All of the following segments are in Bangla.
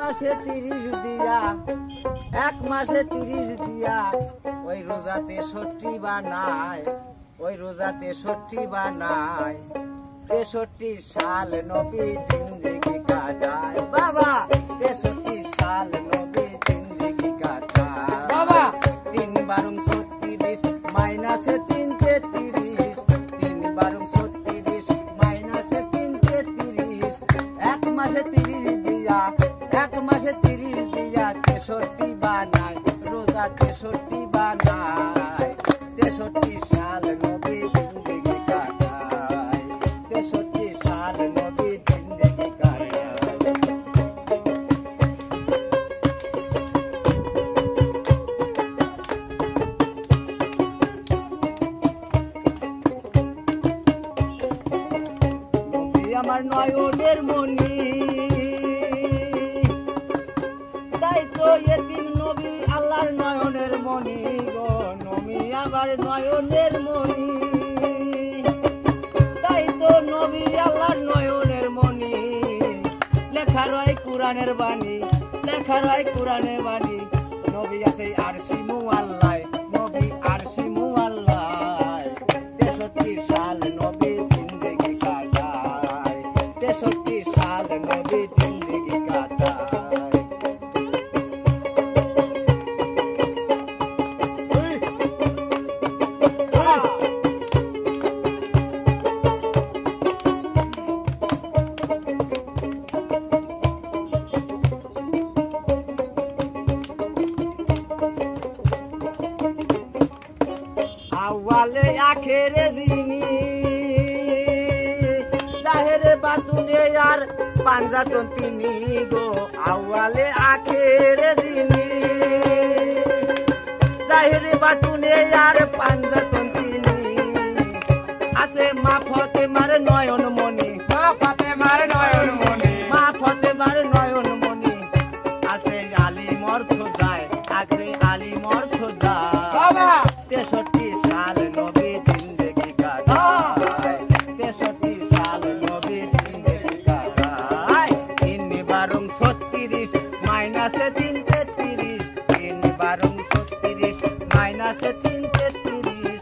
মাসে 30 দিয়া, 1 মাসে 30 দিয়া, ওই রোজা 63 বানায়, ওই রোজা 63 বানায়। 63 সাল নবী জিন্দেগি কাটায় বাবা, 63 সাল নবী জিন্দেগি কাটায় বাবা। 3 বারং 36 মাইনাসে 3 33, 3 বারং 36 মাইনাসে 3 33। 1 মাসে 30 দিয়া, 1 মাসে 30 দিয়া 63 বানায়, রোজা 63 বানায়। 63 সাল নবী জিন্দেগি কাটায়, 63 সাল নবী জিন্দেগি কাটায়। নবী আমার নয়নের মণি, তাই তো এতিম নবী আল্লাহর নয়নের মণি গো। নবী আমার নয়নের মণি, তাই তো নবী আল্লাহর নয়নের মণি। লেখা রয় কোরআনের বাণী, লেখা রয় কোরআনের বাণী। নবী আছে আরশি মুআল্লায়, নবী আরশি মুআল্লায়। 63 সাল নবী জিন্দেগি কাটায়, 63 সাল নবী জিন্দেগি কাটায়। আওয়ালে আখেরে যিনি, জাহেরে বাতুনে আর পাঞ্জাতন তিনি গো। আওয়ালে আখেরে যিনি, জাহেরে বাতুনে আর পাঞ্জাতন তিনি। আছে মা ফতেমার নয়ন মণি, মা ফতেমার নয়ন মণি, মা ফতেমার নয়ন মণি। আছে আলিম অর্থ যায়, আছে আলিম অর্থ যায় বাবা। 63 সাল নবী জিন্দেগি কাটায়, 63 সাল নবী জিন্দেগি কাটায়। 3 বারং 36 মাইনাসে 3 33, 3 বারং 36 মাইনাসে 3 33।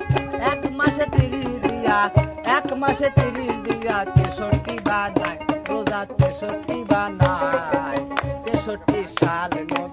1 মাসে 30 দিয়া, 1 মাসে 30 দিয়া 63 বানায়, রোজা 63 বানায়। 63 সাল নবী